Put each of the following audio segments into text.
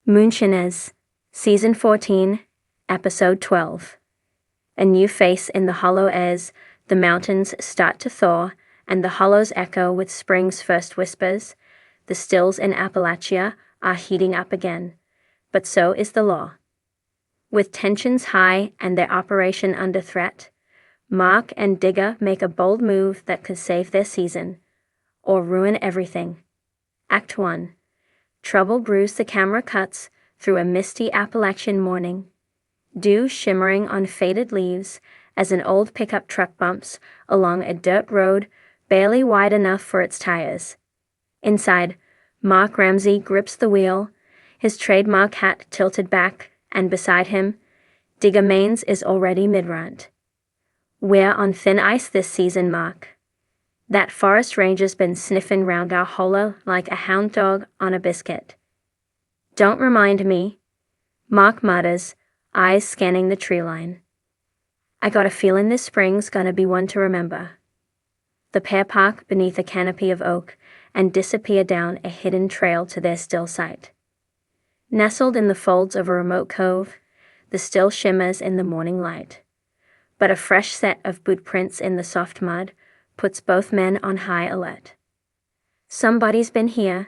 Moonshiners, Season 14, Episode 12. A new face in the hollow as the mountains start to thaw and the hollows echo with spring's first whispers. The stills in Appalachia are heating up again, but so is the law. With tensions high and their operation under threat, Mark and Digger make a bold move that could save their season, or ruin everything. Act 1. Trouble brews. The camera cuts through a misty Appalachian morning, dew shimmering on faded leaves as an old pickup truck bumps along a dirt road barely wide enough for its tires. Inside, Mark Ramsey grips the wheel, his trademark hat tilted back, and beside him, Digger Maines is already mid-rant. "We're on thin ice this season, Mark. That forest ranger's been sniffing round our hollow like a hound dog on a biscuit." "Don't remind me," Mark mutters, eyes scanning the tree line. "I got a feeling this spring's gonna be one to remember." The pair park beneath a canopy of oak and disappear down a hidden trail to their still site. Nestled in the folds of a remote cove, the still shimmers in the morning light. But a fresh set of boot prints in the soft mud puts both men on high alert. "Somebody's been here,"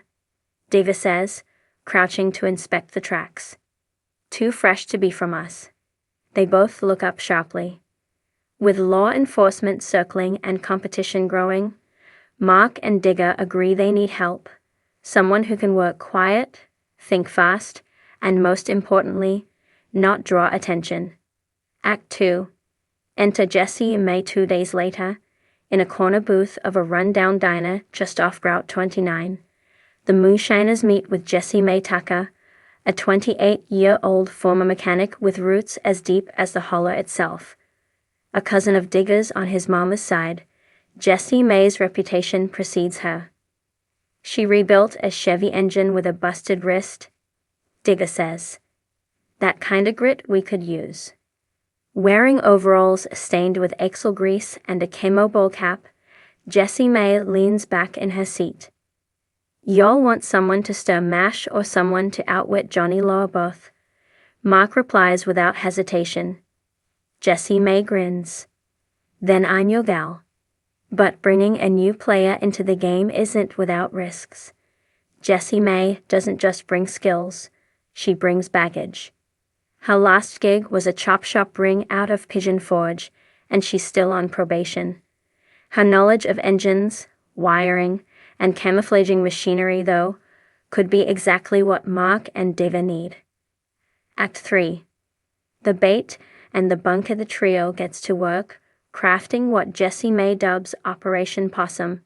Digger says, crouching to inspect the tracks. "Too fresh to be from us." They both look up sharply. With law enforcement circling and competition growing, Mark and Digger agree they need help, someone who can work quiet, think fast, and most importantly, not draw attention. Act 2. Enter Jesse May 2 days later, in a corner booth of a run-down diner just off Route 29. The Moonshiners meet with Jesse May Tucker, a 28-year-old former mechanic with roots as deep as the hollow itself. A cousin of Digger's on his mama's side, Jesse May's reputation precedes her. "She rebuilt a Chevy engine with a busted wrist," Digger says. "That kind of grit we could use." Wearing overalls stained with axle grease and a camo bowl cap, Jessie May leans back in her seat. "Y'all want someone to stir mash or someone to outwit Johnny Law, both?" Mark replies without hesitation. Jessie May grins. "Then I'm your gal." But bringing a new player into the game isn't without risks. Jessie May doesn't just bring skills, she brings baggage. Her last gig was a chop shop ring out of Pigeon Forge, and she's still on probation. Her knowledge of engines, wiring, and camouflaging machinery, though, could be exactly what Mark and Digger need. Act 3. The bait and the bunker. The trio gets to work, crafting what Jessie May dubs Operation Possum,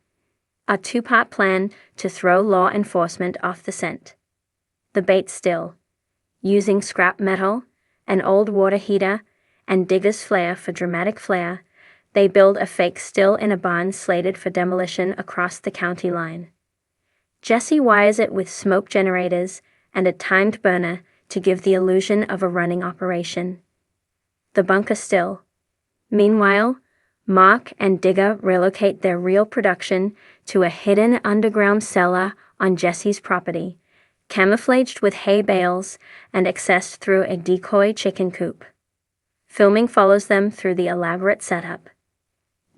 a two-part plan to throw law enforcement off the scent. The bait still. Using scrap metal, an old water heater, and Digger's flare for dramatic flair, they build a fake still in a barn slated for demolition across the county line. Jesse wires it with smoke generators and a timed burner to give the illusion of a running operation. The bunker still. Meanwhile, Mark and Digger relocate their real production to a hidden underground cellar on Jesse's property, camouflaged with hay bales and accessed through a decoy chicken coop. Filming follows them through the elaborate setup.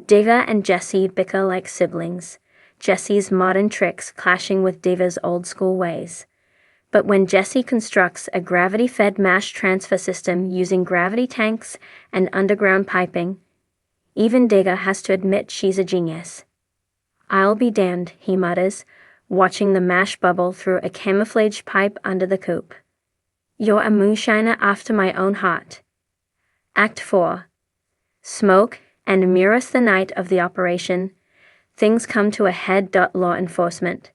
Digger and Jesse bicker like siblings, Jesse's modern tricks clashing with Digger's old-school ways. But when Jesse constructs a gravity-fed mash transfer system using gravity tanks and underground piping, even Digger has to admit she's a genius. "I'll be damned," he mutters, watching the mash bubble through a camouflaged pipe under the coop. "You're a moonshiner after my own heart." Act 4. Smoke and mirrors. The night of the operation, things come to a head. Law enforcement,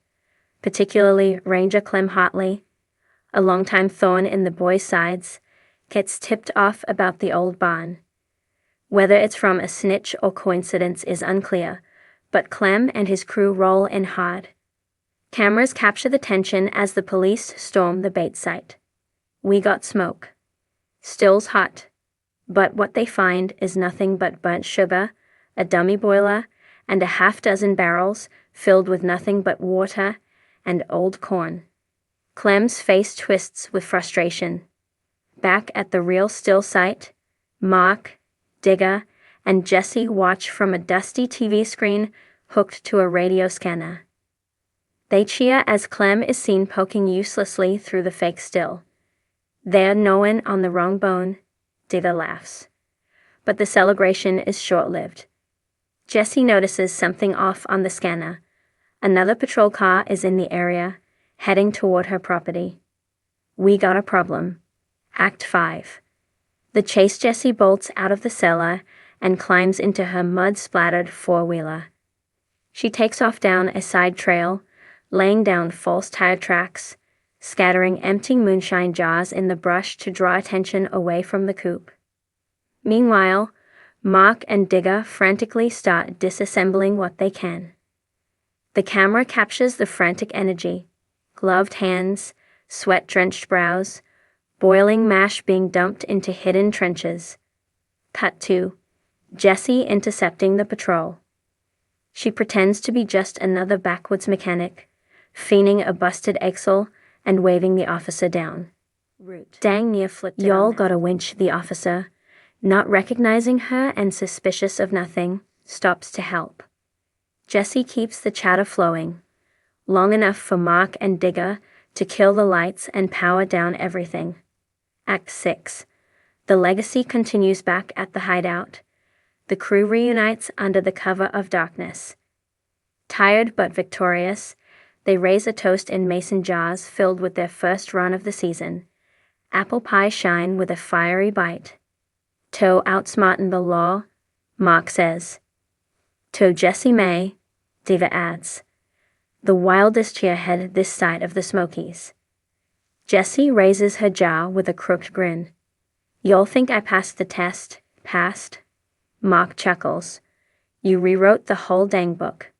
particularly Ranger Clem Hartley, a longtime thorn in the boys' sides, gets tipped off about the old barn. Whether it's from a snitch or coincidence is unclear, but Clem and his crew roll in hard. Cameras capture the tension as the police storm the bait site. We got smoke. Still's hot. But what they find is nothing but burnt sugar, a dummy boiler, and a half-dozen barrels filled with nothing but water and old corn. Clem's face twists with frustration. Back at the real still site, Mark, Digger, and Jesse watch from a dusty TV screen hooked to a radio scanner. They cheer as Clem is seen poking uselessly through the fake still. They're gnawing on the wrong bone, Digger laughs. But the celebration is short-lived. Jesse notices something off on the scanner. Another patrol car is in the area, heading toward her property. We got a problem. Act 5. The chase Jessie bolts out of the cellar and climbs into her mud-splattered four-wheeler. She takes off down a side trail, laying down false tire tracks, scattering empty moonshine jars in the brush to draw attention away from the coupe. Meanwhile, Mark and Digger frantically start disassembling what they can. The camera captures the frantic energy, gloved hands, sweat-drenched brows, boiling mash being dumped into hidden trenches. Cut to Jessie intercepting the patrol. She pretends to be just another backwoods mechanic, feigning a busted axle and waving the officer down. Dang near flipped. Y'all gotta winch, the officer, not recognizing her and suspicious of nothing, stops to help. Jessie keeps the chatter flowing, long enough for Mark and Digger to kill the lights and power down everything. Act 6. The legacy continues back at the hideout. The crew reunites under the cover of darkness. Tired but victorious, they raise a toast in mason jars filled with their first run of the season. Apple pie shine with a fiery bite. To outsmarten the law, Mark says. To Jessie May, Diva adds. The wildest cheerhead this side of the Smokies. Jessie raises her jaw with a crooked grin. Y'all think I passed the test? Passed? Mark chuckles. You rewrote the whole dang book.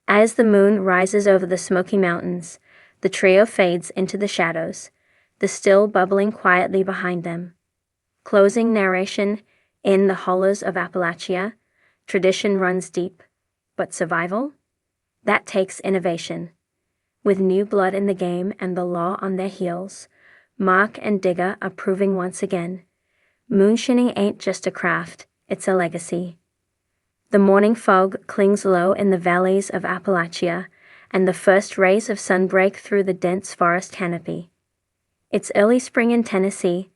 As the moon rises over the Smoky Mountains, the trio fades into the shadows, the still bubbling quietly behind them. Closing narration, in the hollows of Appalachia, tradition runs deep, but survival? That takes innovation. With new blood in the game and the law on their heels, Mark and Digger are proving once again. Moonshining ain't just a craft, it's a legacy. The morning fog clings low in the valleys of Appalachia, and the first rays of sun break through the dense forest canopy. It's early spring in Tennessee,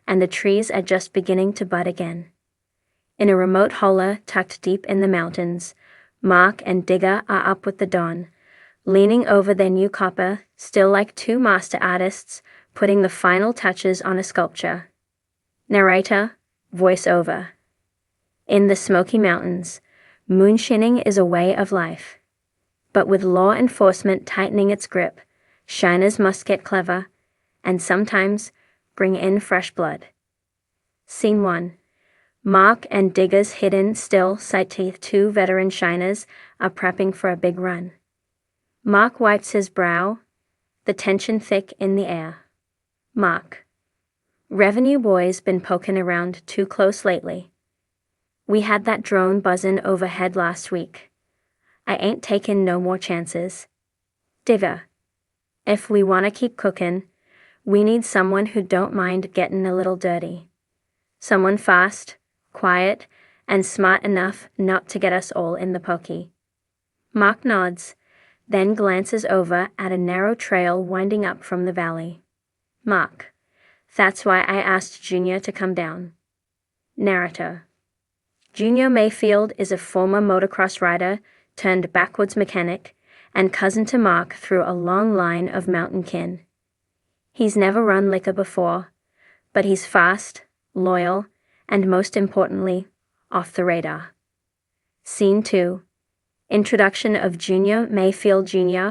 and the trees are just beginning to bud again. In a remote holler tucked deep in the mountains, Mark and Digger are up with the dawn, leaning over their new copper, still like two master artists, putting the final touches on a sculpture. Narrator, voiceover. In the Smoky Mountains, moonshining is a way of life. But with law enforcement tightening its grip, shiners must get clever, and sometimes bring in fresh blood. Scene 1. Mark and Digger's hidden still sight teeth. Two veteran shiners are prepping for a big run. Mark wipes his brow, the tension thick in the air. Mark. Revenue boy's been poking around too close lately. We had that drone buzzin' overhead last week. I ain't taking no more chances. Digger. If we wanna keep cookin', we need someone who don't mind getting a little dirty. Someone fast, quiet, and smart enough not to get us all in the pokey. Mark nods, then glances over at a narrow trail winding up from the valley. Mark. That's why I asked Junior to come down. Narrator. Junior Mayfield is a former motocross rider turned backwoods mechanic and cousin to Mark through a long line of mountain kin. He's never run liquor before, but he's fast, loyal, and most importantly, off the radar. Scene 2. Introduction of Junior Mayfield Jr.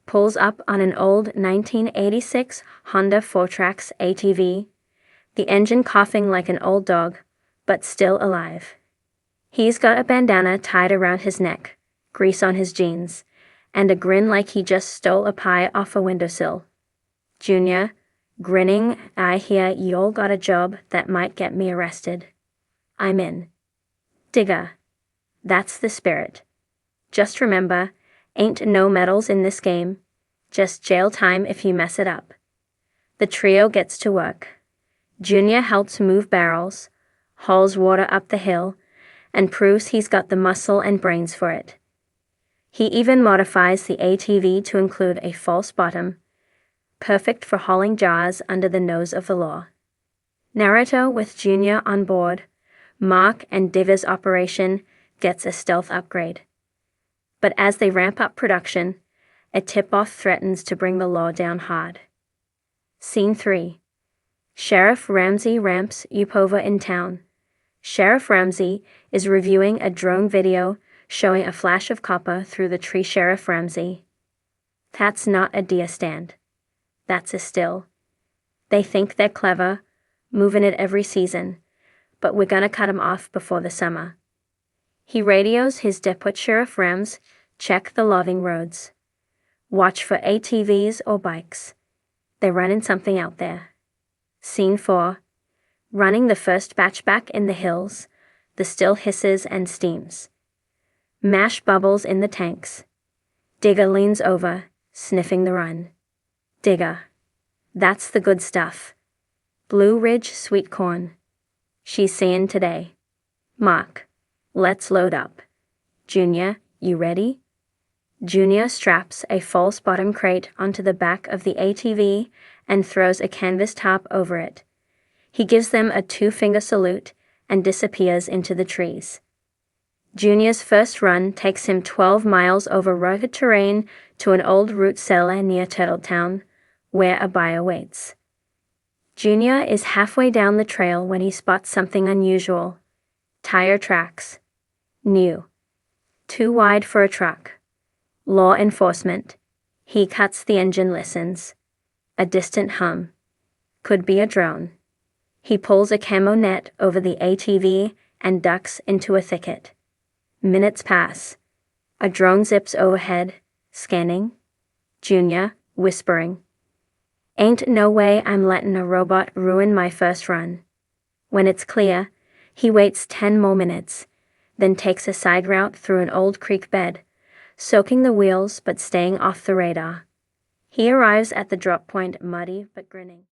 pulls up on an old 1986 Honda 4Trax ATV, the engine coughing like an old dog, but still alive. He's got a bandana tied around his neck, grease on his jeans, and a grin like he just stole a pie off a windowsill. Junior, grinning, I hear y'all got a job that might get me arrested. I'm in. Digger. That's the spirit. Just remember, ain't no medals in this game, Just jail time if you mess it up. The trio gets to work. Junior helps move barrels, hauls water up the hill, and proves he's got the muscle and brains for it. He even modifies the ATV to include a false bottom, perfect for hauling jars under the nose of the law. Naruto with Junior on board, Mark and Diva's operation gets a stealth upgrade. But as they ramp up production, a tip-off threatens to bring the law down hard. Scene 3. Sheriff Ramsey ramps Yupova in town. Sheriff Ramsey is reviewing a drone video showing a flash of copper through the tree. Sheriff Ramsey. That's not a deer stand. That's a still. They think they're clever, moving it every season, but we're gonna cut 'em off before the summer. He radios his deputy. Sheriff Rams, check the logging roads. Watch for ATVs or bikes. They're running something out there. Scene 4. Running the first batch back in the hills, the still hisses and steams. Mash bubbles in the tanks. Digger leans over, sniffing the run. Digger. That's the good stuff. Blue Ridge sweet corn. She's saying today. Mark. Let's load up. Junior, you ready? Junior straps a false bottom crate onto the back of the ATV and throws a canvas tarp over it. He gives them a 2-finger salute and disappears into the trees. Junior's first run takes him 12 miles over rugged terrain to an old root cellar near Turtletown, where a buyer waits. Junior is halfway down the trail when he spots something unusual. Tire tracks. New. Too wide for a truck. Law enforcement. He cuts the engine, listens. A distant hum. Could be a drone. He pulls a camo net over the ATV and ducks into a thicket. Minutes pass. A drone zips overhead, scanning. Junior, whispering. Ain't no way I'm letting a robot ruin my first run. When it's clear, he waits 10 more minutes, then takes a side route through an old creek bed, soaking the wheels but staying off the radar. He arrives at the drop point muddy but grinning.